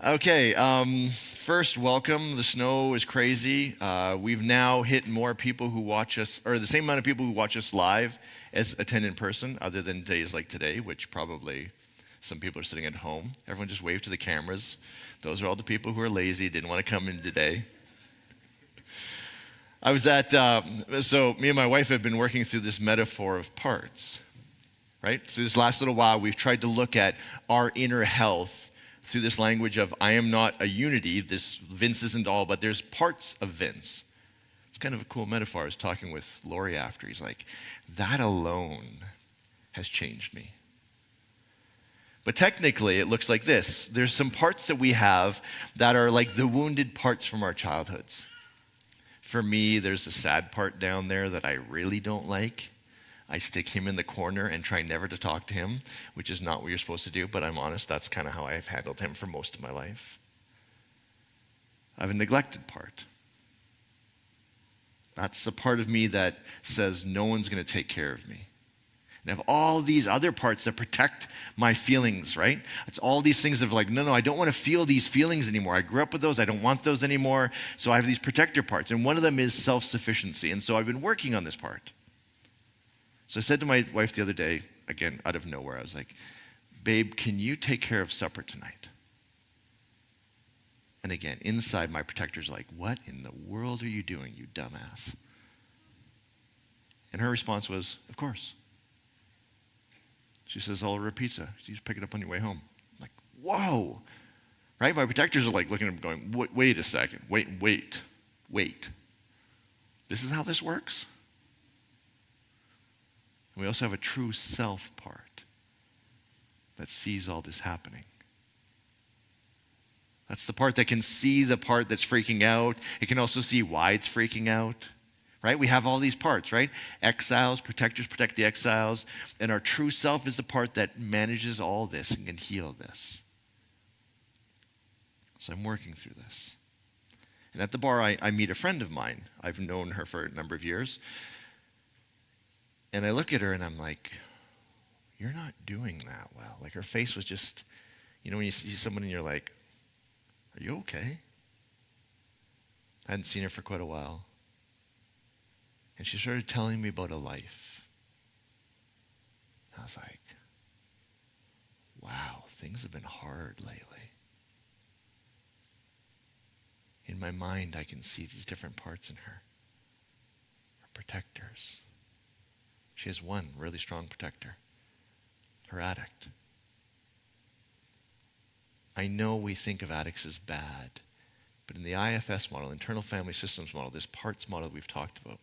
Okay, first, welcome. The snow is crazy. We've now hit more people who watch us, or the same amount of people who watch us live as attend in person, other than days like today, which probably some people are sitting at home. Everyone just wave to the cameras. Those are all the people who are lazy, didn't want to come in today. I was at, so me and my wife have been working through this metaphor of parts, right? So this last little while, we've tried to look at our inner health through this language of I am not a unity, this Vince isn't all, but there's parts of Vince. It's kind of a cool metaphor. I was talking with Laurie after. He's like, that alone has changed me. But technically, it looks like this. There's some parts that we have that are like the wounded parts from our childhoods. For me, there's a sad part down there that I really don't like. I stick him in the corner and try never to talk to him, which is not what you're supposed to do, but I'm honest, that's kind of how I've handled him for most of my life. I have a neglected part. That's the part of me that says no one's going to take care of me. And I have all these other parts that protect my feelings, right? It's all these things of like, no, I don't want to feel these feelings anymore. I grew up with those. I don't want those anymore. So I have these protector parts. And one of them is self-sufficiency. And so I've been working on this part. So I said to my wife the other day, again, out of nowhere, I was like, babe, can you take care of supper tonight? And again, inside my protector's like, what in the world are you doing, you dumbass? And her response was, of course. She says, I'll order a pizza. You just pick it up on your way home. I'm like, whoa. Right? My protectors are like looking at him going, wait a second. Wait. This is how this works? And we also have a true self part that sees all this happening. That's the part that can see the part that's freaking out. It can also see why it's freaking out. Right? We have all these parts, right? Exiles, protectors protect the exiles. And our true self is the part that manages all this and can heal this. So I'm working through this. And at the bar, I meet a friend of mine. I've known her for a number of years. And I look at her and I'm like, you're not doing that well. Like her face was just, when you see someone and you're like, are you okay? I hadn't seen her for quite a while. And she started telling me about a life. I was like, wow, things have been hard lately. In my mind, I can see these different parts in her. Her protectors. She has one really strong protector, her addict. I know we think of addicts as bad, but in the IFS model, internal family systems model, this parts model we've talked about,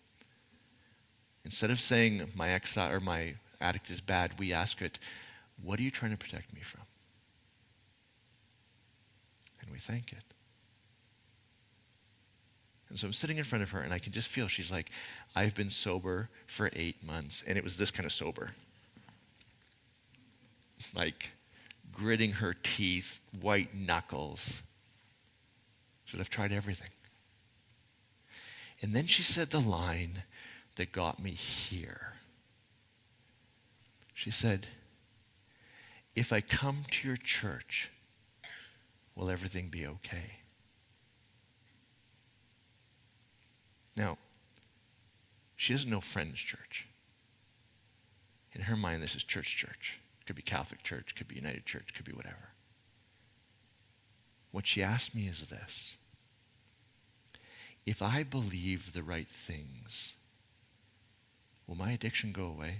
instead of saying my exile or my addict is bad, we ask it, what are you trying to protect me from? And we thank it. And so I'm sitting in front of her and I can just feel, she's like, I've been sober for 8 months. And it was this kind of sober. Like gritting her teeth, white knuckles. She said, I've tried everything. And then she said the line that got me here. She said, if I come to your church, will everything be okay? Now, she doesn't know Friends Church. In her mind, this is church. Could be Catholic Church, could be United Church, could be whatever. What she asked me is this. If I believe the right things, will my addiction go away?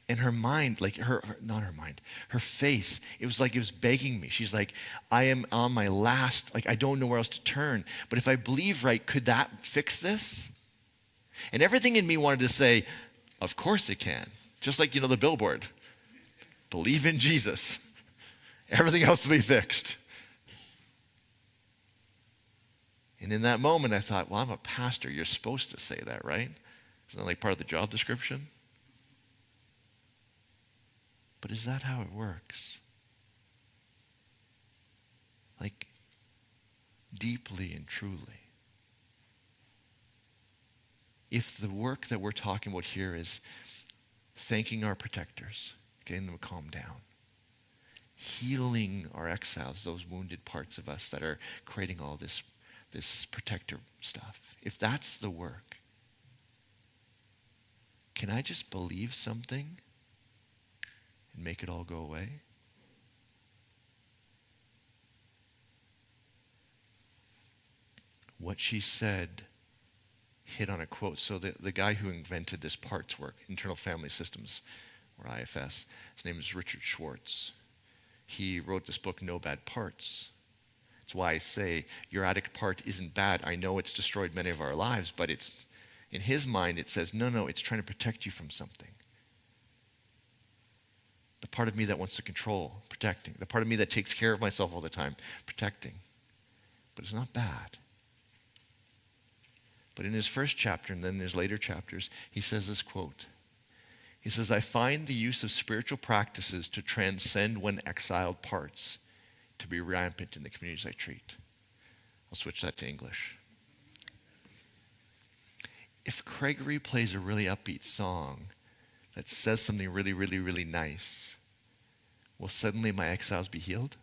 And her mind, like not her mind, her face, it was like it was begging me. She's like, I am on my last, like I don't know where else to turn. But if I believe right, could that fix this? And everything in me wanted to say, of course it can. Just like, the billboard. Believe in Jesus. Everything else will be fixed. And in that moment, I thought, well, I'm a pastor. You're supposed to say that, right? Isn't that like part of the job description? But is that how it works? Like, deeply and truly. If the work that we're talking about here is thanking our protectors, getting them to calm down, healing our exiles, those wounded parts of us that are creating all this protector stuff. If that's the work, can I just believe something and make it all go away? What she said hit on a quote. So the guy who invented this parts work, internal family systems, or IFS, his name is Richard Schwartz. He wrote this book, No Bad Parts. That's why I say your addict part isn't bad. I know it's destroyed many of our lives, but it's in his mind it says, no, it's trying to protect you from something. The part of me that wants to control, protecting. The part of me that takes care of myself all the time, protecting. But it's not bad. But in his first chapter and then in his later chapters, he says this quote. He says, I find the use of spiritual practices to transcend when exiled parts to be rampant in the communities I treat. I'll switch that to English. If Gregory plays a really upbeat song that says something really, really, really nice, will suddenly my exiles be healed?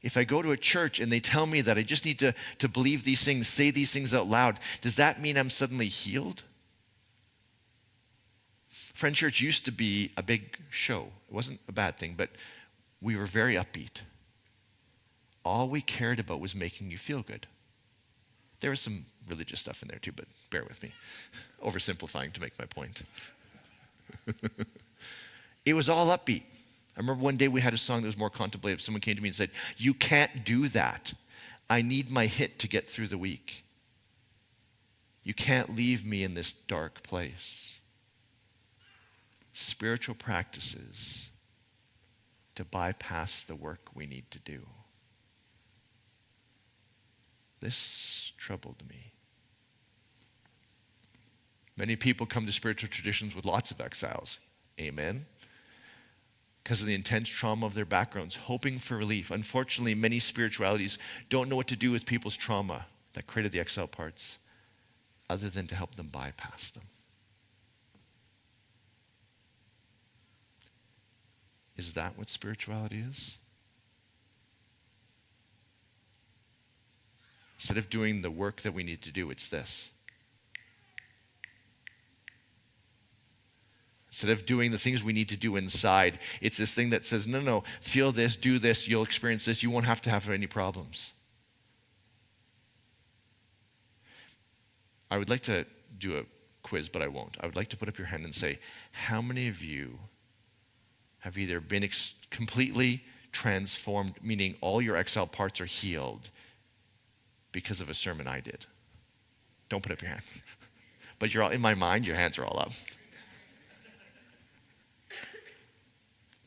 If I go to a church and they tell me that I just need to believe these things, say these things out loud, does that mean I'm suddenly healed? Friend Church used to be a big show. It wasn't a bad thing, but we were very upbeat. All we cared about was making you feel good. There was some religious stuff in there too, but bear with me. Oversimplifying to make my point. It was all upbeat. I remember one day we had a song that was more contemplative. Someone came to me and said, you can't do that. I need my hit to get through the week. You can't leave me in this dark place. Spiritual practices to bypass the work we need to do. This troubled me. Many people come to spiritual traditions with lots of exiles. Amen. Because of the intense trauma of their backgrounds, hoping for relief. Unfortunately, many spiritualities don't know what to do with people's trauma that created the exiled parts, other than to help them bypass them. Is that what spirituality is? Instead of doing the work that we need to do, it's this. Instead of doing the things we need to do inside, it's this thing that says, no, feel this, do this, you'll experience this, you won't have to have any problems. I would like to do a quiz, but I won't. I would like to put up your hand and say, how many of you have either been completely transformed, meaning all your exiled parts are healed because of a sermon I did? Don't put up your hand. But you're all, in my mind, your hands are all up.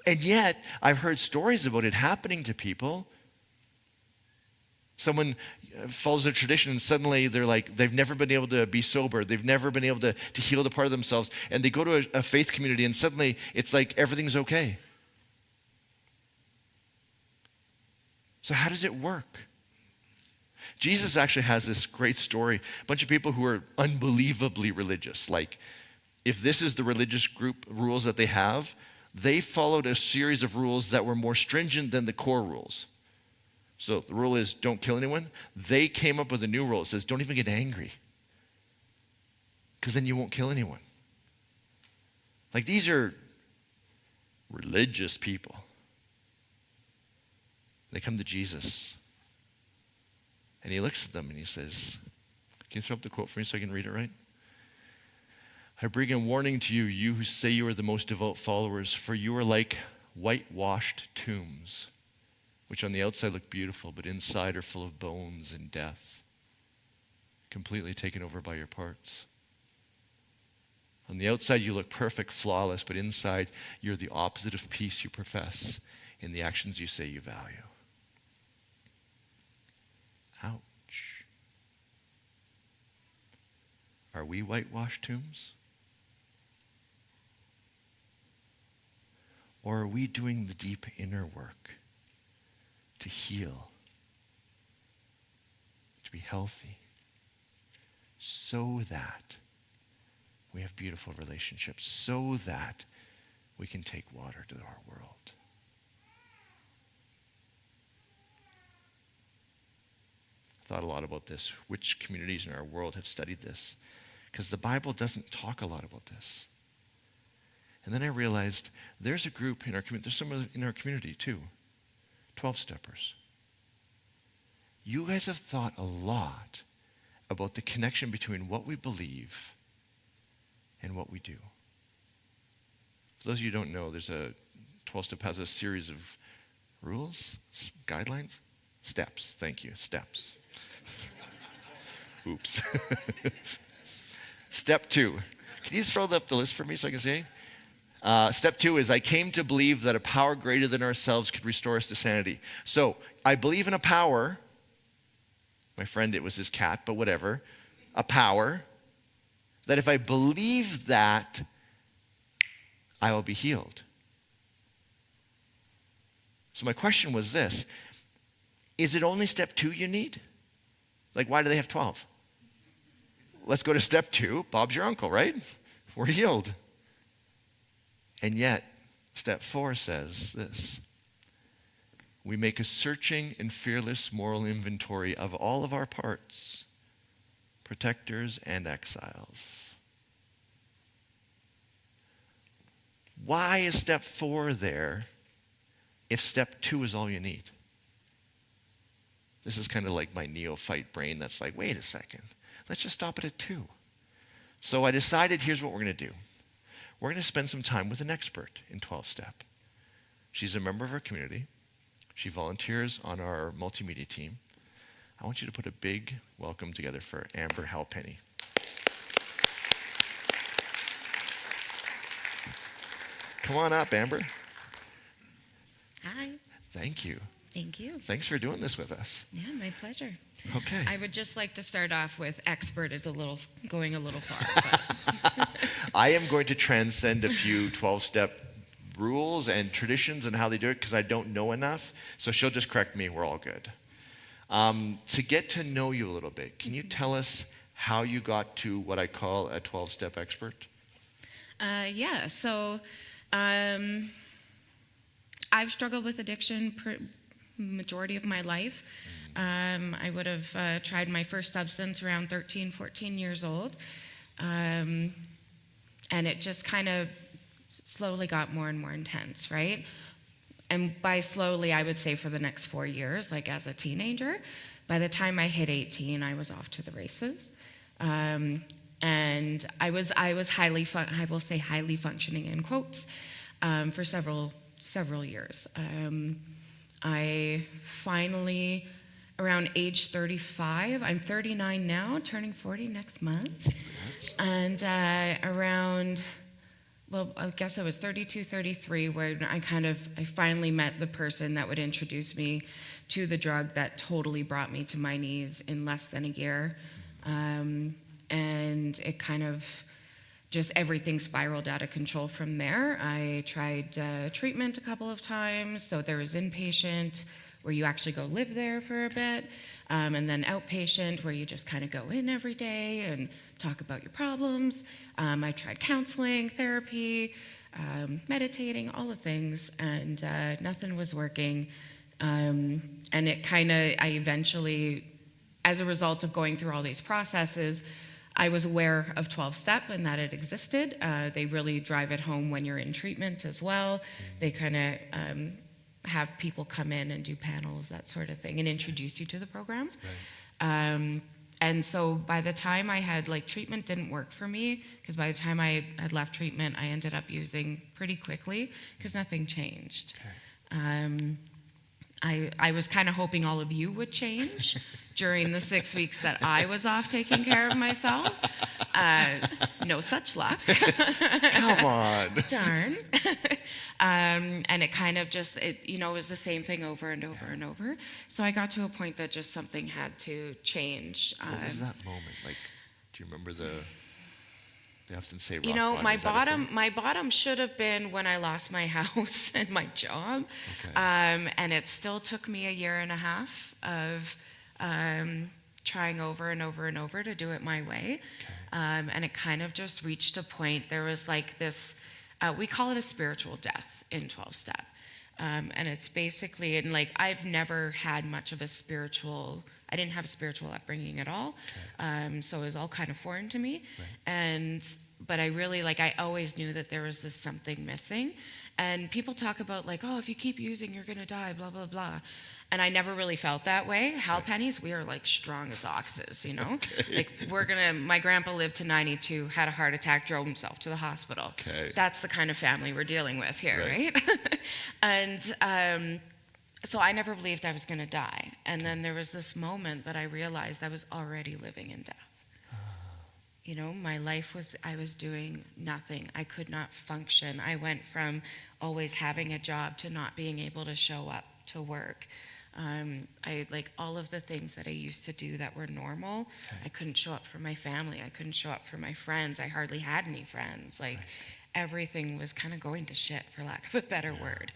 And yet, I've heard stories about it happening to people. Someone follows a tradition and suddenly they're like, they've never been able to be sober. They've never been able to heal the part of themselves. And they go to a faith community and suddenly it's like everything's okay. So how does it work? Jesus actually has this great story. A bunch of people who are unbelievably religious. Like, if this is the religious group rules that they have, they followed a series of rules that were more stringent than the core rules. So the rule is don't kill anyone. They came up with a new rule. It says don't even get angry, because then you won't kill anyone. Like, these are religious people. They come to Jesus. And he looks at them and he says, can you throw up the quote for me so I can read it right? I bring a warning to you, you who say you are the most devout followers, for you are like whitewashed tombs, which on the outside look beautiful, but inside are full of bones and death, completely taken over by your parts. On the outside you look perfect, flawless, but inside you're the opposite of peace you profess in the actions you say you value. Ouch. Are we whitewashed tombs? Or are we doing the deep inner work to heal, to be healthy, so that we have beautiful relationships so that we can take water to our world. I thought a lot about this. Which communities in our world have studied this? Because the Bible doesn't talk a lot about this. And then I realized there's a group in our community, there's some in our community too, 12-steppers. You guys have thought a lot about the connection between what we believe and what we do. For those of you who don't know, there's a 12-step has a series of rules, guidelines, steps. Thank you, steps. Oops. Step 2. Can you throw up the list for me so I can see? Step 2 is I came to believe that a power greater than ourselves could restore us to sanity. So I believe in a power. My friend, it was his cat, but whatever. A power that if I believe that, I will be healed. So my question was this. Is it only step 2 you need? Like, why do they have 12? Let's go to step 2. Bob's your uncle, right? We're healed. And yet, step 4 says this. We make a searching and fearless moral inventory of all of our parts, protectors and exiles. Why is step 4 there if step 2 is all you need? This is kind of like my neophyte brain that's like, wait a second, let's just stop it at 2. So I decided here's what we're going to do. We're going to spend some time with an expert in 12-step. She's a member of our community. She volunteers on our multimedia team. I want you to put a big welcome together for Amber Halpenny. Come on up, Amber. Hi. Thank you. Thank you. Thanks for doing this with us. Yeah, my pleasure. Okay. I would just like to start off with expert is going a little far. But. I am going to transcend a few 12-step rules and traditions and how they do it because I don't know enough. So she'll just correct me. We're all good. To get to know you a little bit, can you tell us how you got to what I call a 12-step expert? Yeah. So I've struggled with addiction majority of my life. I would have tried my first substance around 13, 14 years old. And it just kind of slowly got more and more intense, right? And by slowly, I would say for the next 4 years, like as a teenager. By the time I hit 18, I was off to the races. And I was highly functioning in quotes for several years. I finally, around age 35, I'm 39 now, turning 40 next month. And around, I guess I was 32, 33, where I finally met the person that would introduce me to the drug that totally brought me to my knees in less than a year. And it kind of just everything spiraled out of control from there. I tried treatment a couple of times. So there was inpatient, where you actually go live there for a bit, and then outpatient, where you just kind of go in every day and talk about your problems. I tried counseling, therapy, meditating, all the things, and nothing was working. And I eventually, as a result of going through all these processes, I was aware of 12-step and that it existed. They really drive it home when you're in treatment as well. They kind of have people come in and do panels, that sort of thing, and introduce you to the programs. Right. And so by the time I had, treatment didn't work for me, because by the time I had left treatment, I ended up using pretty quickly, because nothing changed. Okay. I was kind of hoping all of you would change during the 6 weeks that I was off taking care of myself. No such luck. Come on. Darn. And it kind of just, it was the same thing over and over and over. So I got to a point that just something had to change. What was that moment? Do you remember they often say rock bottom. My bottom should have been when I lost my house and my job. Okay. And it still took me a year and a half of trying over and over and over to do it my way. And it kind of just reached a point. There was like this, we call it a spiritual death in 12-step. And it's basically, and like I've never had much of a spiritual, I didn't have a spiritual upbringing at all. Okay. So it was all kind of foreign to me. Right. But I really, like, I always knew that there was this something missing. And people talk about like, oh, if you keep using, you're going to die, blah, blah, blah. And I never really felt that way. Hal pennies, we are like strong as oxes, you know? Okay. Like my grandpa lived to 92, had a heart attack, drove himself to the hospital. Okay. That's the kind of family we're dealing with here, right? And so I never believed I was gonna die. And then there was this moment that I realized I was already living in death. You know, my life I was doing nothing. I could not function. I went from always having a job to not being able to show up to work. I like all of the things that I used to do that were normal. Okay. I couldn't show up for my family. I couldn't show up for my friends. I hardly had any friends. Like everything was kind of going to shit, for lack of a better word.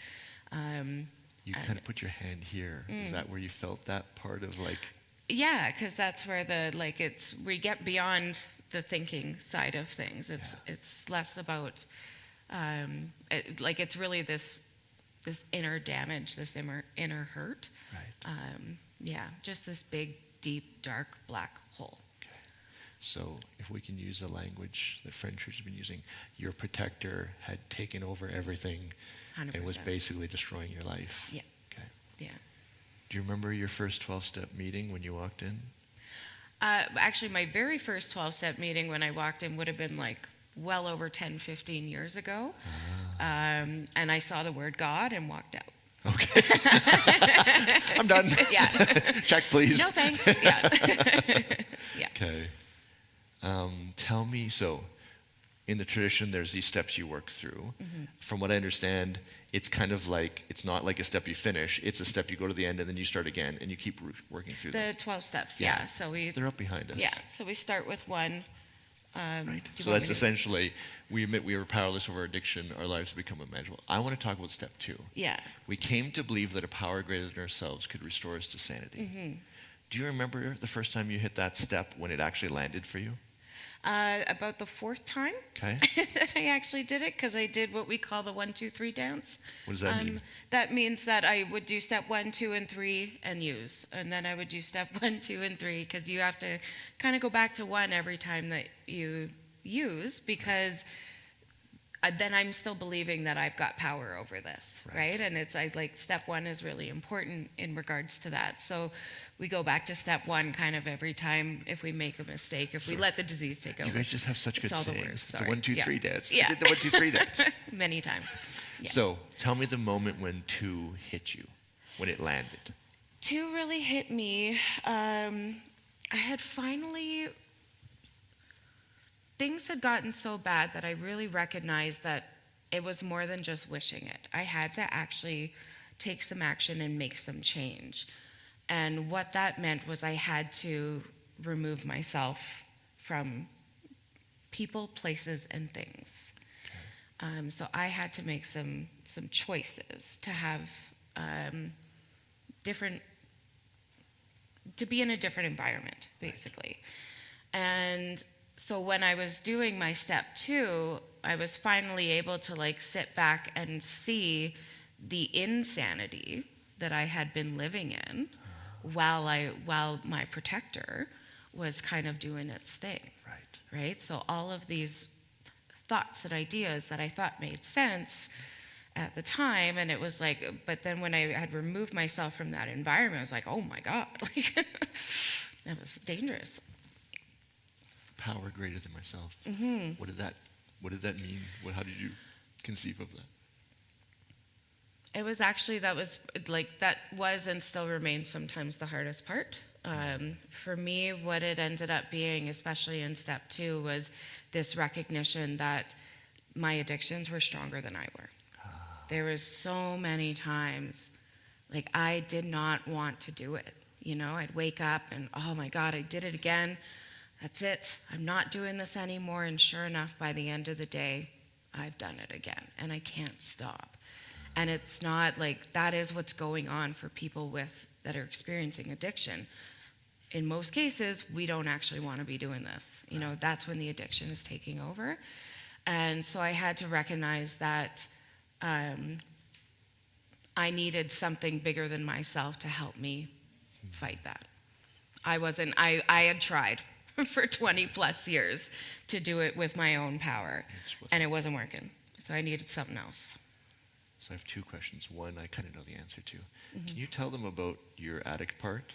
You kind of put your hand here. Is that where you felt that part of like? Yeah, because that's where we get beyond the thinking side of things. It's less about it's really this inner damage, this inner hurt. Right. Just this big, deep, dark, black hole. Okay. So if we can use the language that Friend Church has been using, your protector had taken over everything 100%. And was basically destroying your life. Yeah. Okay. Yeah. Do you remember your first 12-step meeting when you walked in? Actually, my very first 12-step meeting when I walked in would have been like well over 10, 15 years ago. And I saw the word God and walked out. Okay. I'm done. Yeah. Check, please. No, thanks. Yeah. Yeah. Okay. Tell me, so in the tradition, there's these steps you work through. Mm-hmm. From what I understand, it's kind of like, it's not like a step you finish. It's a step you go to the end and then you start again and you keep working through them. The 12 steps, yeah. So they're up behind us. Yeah, so we start with one. Right. So that's essentially, we admit we are powerless over addiction, our lives become unmanageable. I want to talk about step 2. Yeah. We came to believe that a power greater than ourselves could restore us to sanity. Mm-hmm. Do you remember the first time you hit that step when it actually landed for you? About the 4th time that I actually did it, because I did what we call the 1, 2, 3 dance. What does that mean? That means that I would do step 1, 2, and 3 and use. And then I would do step 1, 2, and 3, because you have to kind of go back to 1 every time that you use, because then I'm still believing that I've got power over this, right? And it's like step 1 is really important in regards to that. So we go back to step 1 kind of every time if we make a mistake, if we let the disease take over. You guys just have such good sayings. The 1, 2, 3 dance. Yeah. I did the 1, 2, 3 dance. Many times. Yeah. So tell me the moment when 2 hit you, when it landed. 2 really hit me. I had finally, things had gotten so bad that I really recognized that it was more than just wishing it. I had to actually take some action and make some change. And what that meant was I had to remove myself from people, places, and things. Okay. So I had to make some choices to have to be in a different environment, basically. Right. And so when I was doing my step 2, I was finally able to like sit back and see the insanity that I had been living in while my protector was kind of doing its thing. Right? So all of these thoughts and ideas that I thought made sense at the time, and it was like, but then when I had removed myself from that environment, I was like, oh my God, like, that was dangerous. Power greater than myself. Mm-hmm. What did that mean? How did you conceive of that? It was actually, that was and still remains sometimes the hardest part. For me, what it ended up being, especially in step 2, was this recognition that my addictions were stronger than I were. There was so many times, like, I did not want to do it. You know, I'd wake up and, oh my God, I did it again. That's it. I'm not doing this anymore. And sure enough, by the end of the day, I've done it again. And I can't stop. And it's not like that is what's going on for people that are experiencing addiction. in most cases, we don't actually want to be doing this. You know, that's when the addiction is taking over. And so I had to recognize that I needed something bigger than myself to help me fight that. I had tried for 20 plus years to do it with my own power, and it wasn't working. So I needed something else. So I have two questions. One, I kind of know the answer to. Can you tell them about your addict part?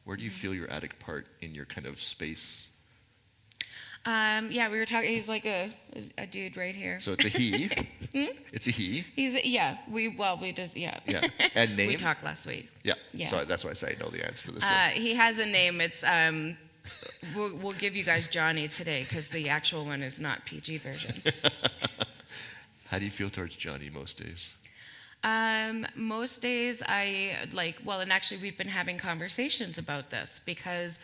Where do you feel your addict part in your kind of space? Yeah, we were talking, he's like a dude right here. So it's a he. It's a he. We just, yeah. Yeah. And name? We talked last week. Yeah. Yeah. So that's why I say I know the answer to this one. He has a name. It's, we'll give you guys Johnny today because the actual one is not PG version. How do you feel towards Johnny most days? Most days and actually we've been having conversations about this because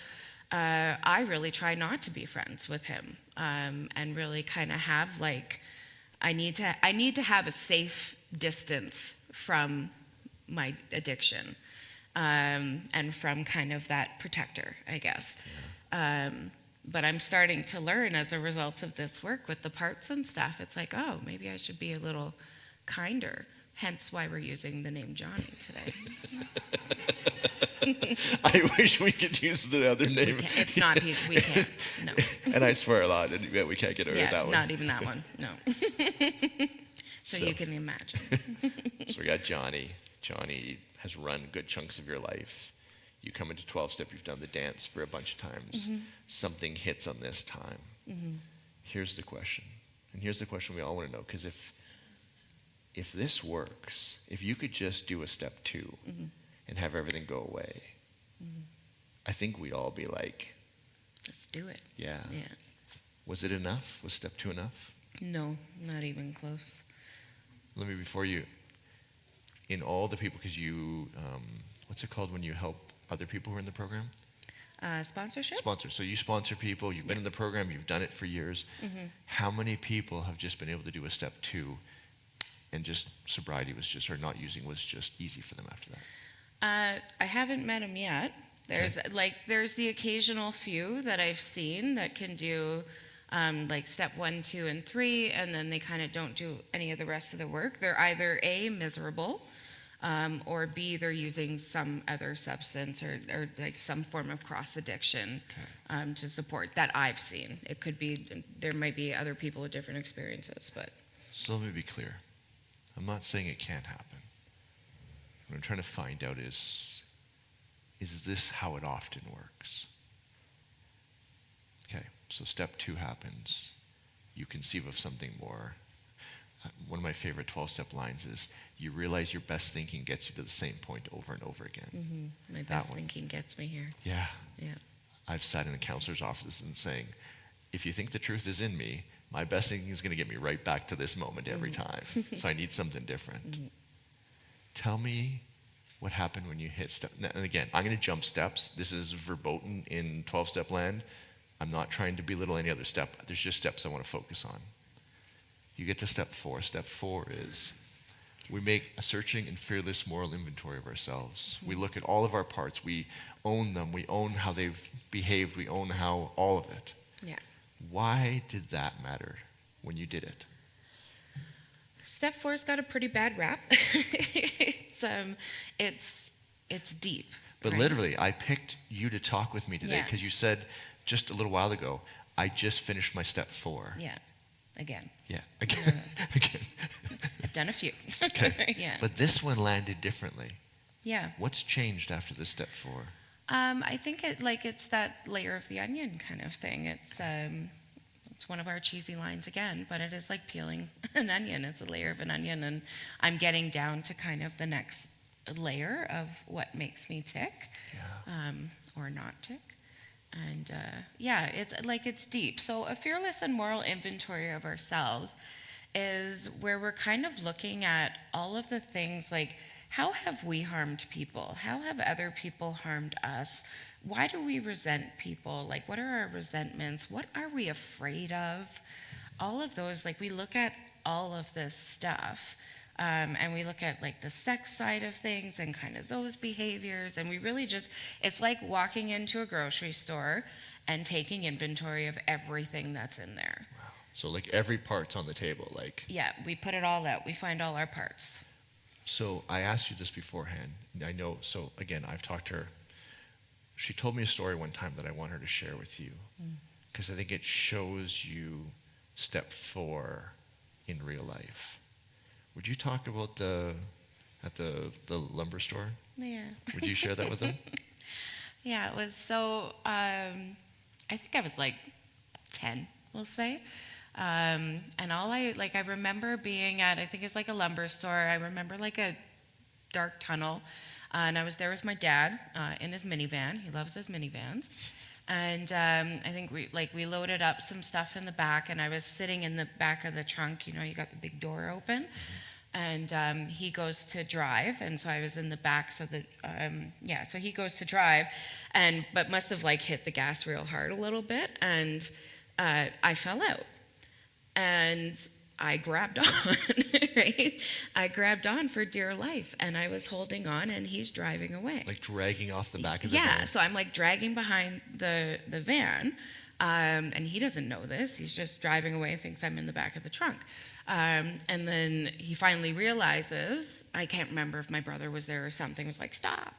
I really try not to be friends with him, and really kind of have I need to have a safe distance from my addiction, and from kind of that protector, I guess. Yeah. But I'm starting to learn as a result of this work with the parts and stuff. It's like, oh, maybe I should be a little kinder. Hence why we're using the name Johnny today. I wish we could use the other name. It's not, we can't, no. And I swear a lot, and we can't get away with that one. Not even that one, no. So you can imagine. So we got Johnny. Johnny has run good chunks of your life. You come into 12-step, you've done the dance for a bunch of times. Something hits on this time. Here's the question. And here's the question we all want to know, because if this works, if you could just do a step 2 and have everything go away, I think we'd all be like, let's do it. Yeah. Yeah. Was it enough? Was step 2 enough? No, not even close. Let me, before you, in all the people, because you, what's it called when you help other people who are in the program? Sponsorship? Sponsor. So you sponsor people, you've been in the program, you've done it for years. How many people have just been able to do a step 2 and just sobriety was just, or not using was just easy for them after that? I haven't met him yet. There's the occasional few that I've seen that can do step 1, 2, and 3, and then they kind of don't do any of the rest of the work. They're either A, miserable, or B, they're using some other substance or like some form of cross addiction to support that I've seen. It could be, there might be other people with different experiences, but. So let me be clear. I'm not saying it can't happen. What I'm trying to find out is this how it often works? Okay, so step 2 happens. You conceive of something more. One of my favorite 12-step lines is, you realize your best thinking gets you to the same point over and over again. My best thinking gets me here. Yeah. Yeah. I've sat in a counselor's office and saying, if you think the truth is in me, my best thinking is going to get me right back to this moment every time. So I need something different. Tell me what happened when you hit step. And again, I'm going to jump steps. This is verboten in 12-step land. I'm not trying to belittle any other step. There's just steps I want to focus on. You get to step 4. Step 4 is we make a searching and fearless moral inventory of ourselves. We look at all of our parts. We own them. We own how they've behaved. We own how all of it. Yeah. Why did that matter when you did it? Step 4's got a pretty bad rap. It's deep. But right? literally, I picked you to talk with me today because you said just a little while ago, I just finished my step 4. Yeah, again. Yeah, again. Again. I've done a few. Okay. Yeah. But this one landed differently. Yeah. What's changed after this step 4? I think it's that layer of the onion kind of thing. It's one of our cheesy lines again, but it is like peeling an onion. It's a layer of an onion, and I'm getting down to kind of the next layer of what makes me tick, or not tick. And it's deep. So a fearless and moral inventory of ourselves is where we're kind of looking at all of the things like, how have we harmed people? How have other people harmed us? Why do we resent people? Like, what are our resentments? What are we afraid of? All of those, like, we look at all of this stuff And we look at like the sex side of things and kind of those behaviors. And we really just, it's like walking into a grocery store and taking inventory of everything that's in there. Wow. So like every part's on the table, like. Yeah, we put it all out. We find all our parts. So I asked you this beforehand. I know, so again, I've talked to her. She told me a story one time that I want her to share with you, because I think it shows you step 4 in real life. Would you talk about at the lumber store? Yeah. Would you share that with them? Yeah, it was so, I think I was like 10, we'll say. And I remember being at, I think it's like a lumber store. I remember like a dark tunnel. And I was there with my dad in his minivan. He loves his minivans. And I think we loaded up some stuff in the back, and I was sitting in the back of the trunk. You know, you got the big door open. And he goes to drive, and so I was in the back. So so he goes to drive, but must have like hit the gas real hard a little bit, and I fell out, and I grabbed on, right? I grabbed on for dear life, and I was holding on, and he's driving away. Like dragging off the back of the van? Yeah, so I'm like dragging behind the van, and he doesn't know this. He's just driving away, thinks I'm in the back of the trunk. And then he finally realizes, I can't remember if my brother was there or something, was like, stop.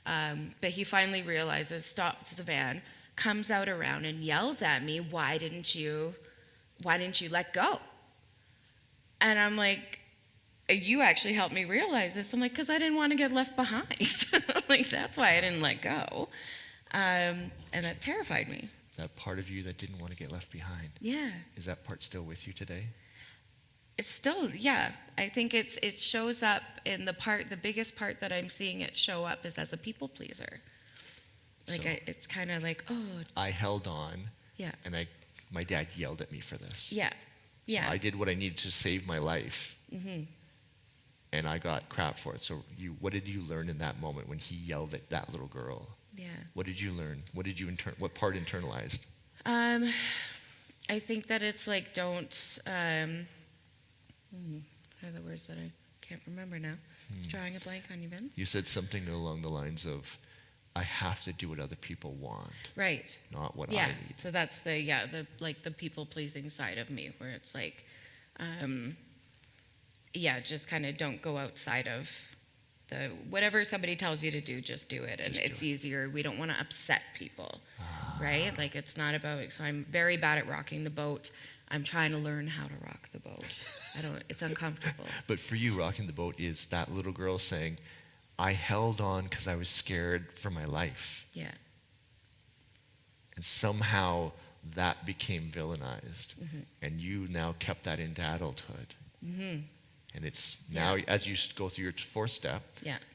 But he finally realizes, stops the van, comes out around and yells at me, why didn't you let go? And I'm like, you actually helped me realize this. I'm like, because I didn't want to get left behind. Like, that's why I didn't let go. And that terrified me. That part of you that didn't want to get left behind. Yeah. Is that part still with you today? It's still, yeah. I think it shows up in the biggest part that I'm seeing it show up is as a people pleaser. Like, So, it's kind of like, oh. I held on. Yeah. And my dad yelled at me for this. Yeah. Yeah. So I did what I needed to save my life. Mm-hmm. And I got crap for it. So what did you learn in that moment when he yelled at that little girl? Yeah. What did you learn? What part internalized? I think that it's like don't. What are the words that I can't remember now? Drawing a blank on you, Vince. You said something along the lines of, I have to do what other people want. Right. Not what I Yeah. need. So that's the people pleasing side of me, where it's like, just kind of don't go outside of whatever somebody tells you to do, just do it. And it's easier. We don't want to upset people, right? Like, it's not about, so I'm very bad at rocking the boat. I'm trying to learn how to rock the boat. It's uncomfortable. But for you, rocking the boat is that little girl saying, I held on because I was scared for my life. Yeah. And somehow that became villainized. Mm-hmm. And you now kept that into adulthood. Mm-hmm. And it's now, as you go through your 4th step,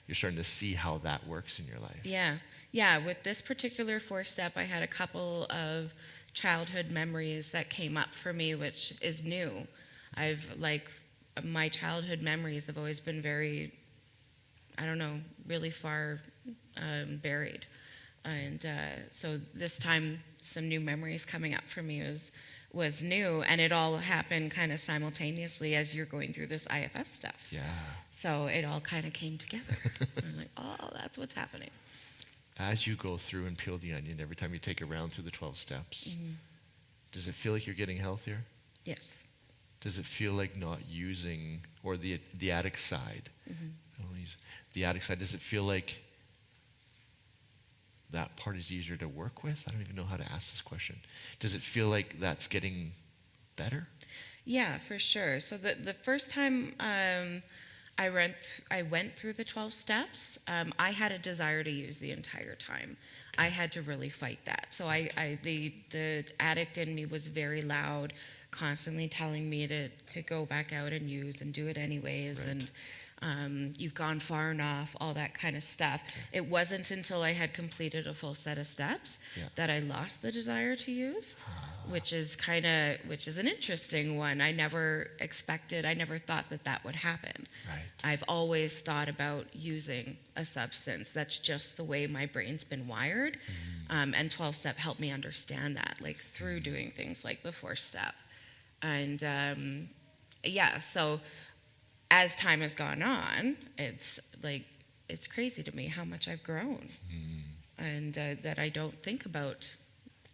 you're starting to see how that works in your life. Yeah. Yeah. With this particular 4th step, I had a couple of childhood memories that came up for me, which is new. My childhood memories have always been very, really far buried. And so this time, some new memories coming up for me was new, and it all happened kind of simultaneously as you're going through this IFS stuff. Yeah. So it all kind of came together. I'm like, oh, that's what's happening. As you go through and peel the onion, every time you take a round through the 12 steps, does it feel like you're getting healthier? Yes. Does it feel like not using, or the addict side, the addict side, does it feel like that part is easier to work with? I don't even know how to ask this question. Does it feel like that's getting better? Yeah, for sure. So the first time I went through the 12 steps, I had a desire to use the entire time. I had to really fight that. So the addict in me was very loud, constantly telling me to go back out and use and do it anyways. Right. And you've gone far enough, all that kind of stuff. Okay. It wasn't until I had completed a full set of steps that I lost the desire to use, which is an interesting one. I never thought that would happen. Right. I've always thought about using a substance. That's just the way my brain's been wired. And 12-step helped me understand that, like through doing things like the 4th step. And so as time has gone on, it's crazy to me how much I've grown, and that I don't think about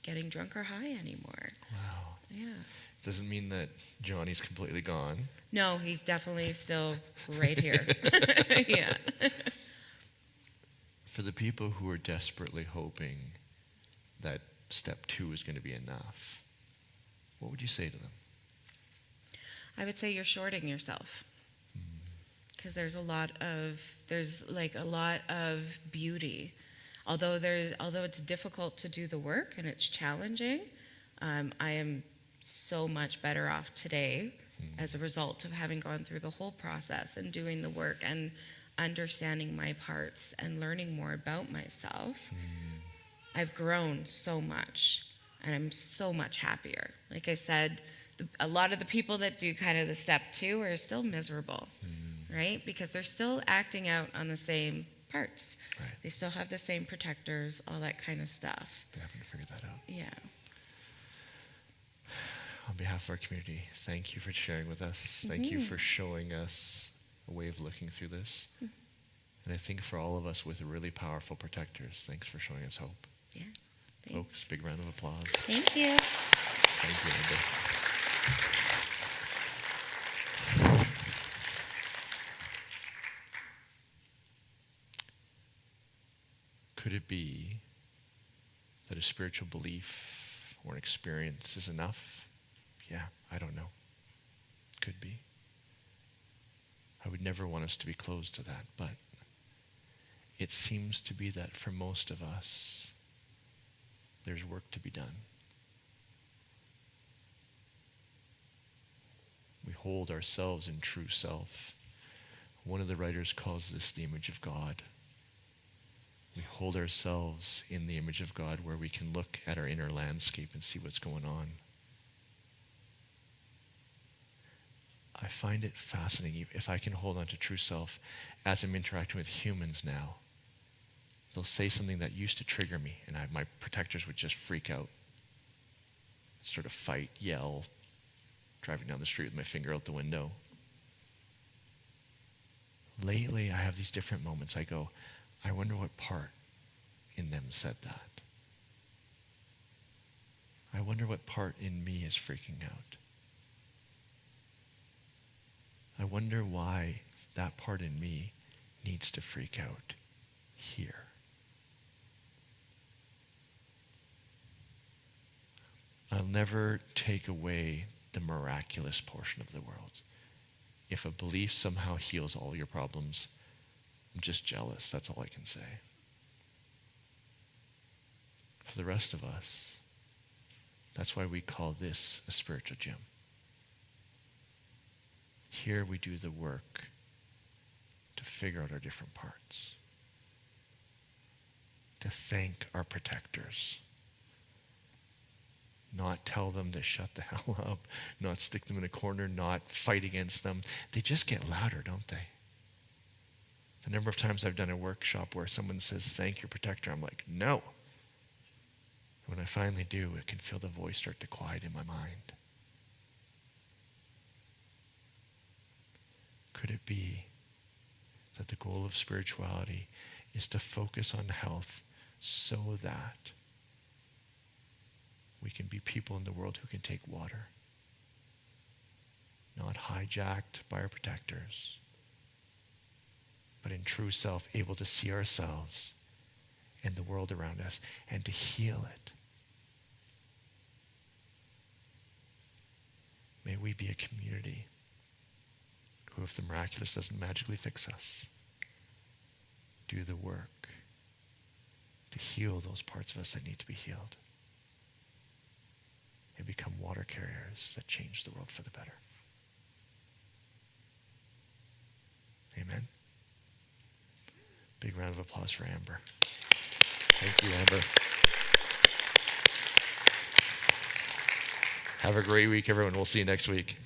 getting drunk or high anymore. Wow. Yeah. Doesn't mean that Johnny's completely gone. No, he's definitely still right here. Yeah. For the people who are desperately hoping that step 2 is going to be enough, what would you say to them? I would say you're shorting yourself, because there's a lot of beauty. Although it's difficult to do the work and it's challenging, I am so much better off today as a result of having gone through the whole process and doing the work and understanding my parts and learning more about myself. I've grown so much, and I'm so much happier. Like I said, a lot of the people that do kind of the step 2 are still miserable, right? Because they're still acting out on the same parts. Right. They still have the same protectors, all that kind of stuff. They haven't figured that out. Yeah. On behalf of our community, thank you for sharing with us. Thank you for showing us a way of looking through this. And I think for all of us with really powerful protectors, thanks for showing us hope. Yeah. Thanks. Folks, big round of applause. Thank you. Thank you, Amber. Could it be that a spiritual belief or an experience is enough? Yeah, I don't know. Could be. I would never want us to be closed to that, but it seems to be that for most of us, there's work to be done. We hold ourselves in true self. One of the writers calls this the image of God. We hold ourselves in the image of God, where we can look at our inner landscape and see what's going on. I find it fascinating if I can hold on to true self as I'm interacting with humans now. They'll say something that used to trigger me, and my protectors would just freak out, sort of fight, yell, driving down the street with my finger out the window. Lately, I have these different moments. I go, I wonder what part in them said that. I wonder what part in me is freaking out. I wonder why that part in me needs to freak out here. I'll never take away the miraculous portion of the world. If a belief somehow heals all your problems, I'm just jealous. That's all I can say. For the rest of us, that's why we call this a spiritual gym. Here we do the work to figure out our different parts, to thank our protectors, not tell them to shut the hell up, not stick them in a corner, not fight against them. They just get louder, don't they? The number of times I've done a workshop where someone says, thank your protector, I'm like, no. When I finally do, I can feel the voice start to quiet in my mind. Could it be that the goal of spirituality is to focus on health so that we can be people in the world who can take water, not hijacked by our protectors, but in true self, able to see ourselves and the world around us and to heal it? May we be a community who, if the miraculous doesn't magically fix us, do the work to heal those parts of us that need to be healed and become water carriers that change the world for the better. Amen. Big round of applause for Amber. Thank you, Amber. Have a great week, everyone. We'll see you next week.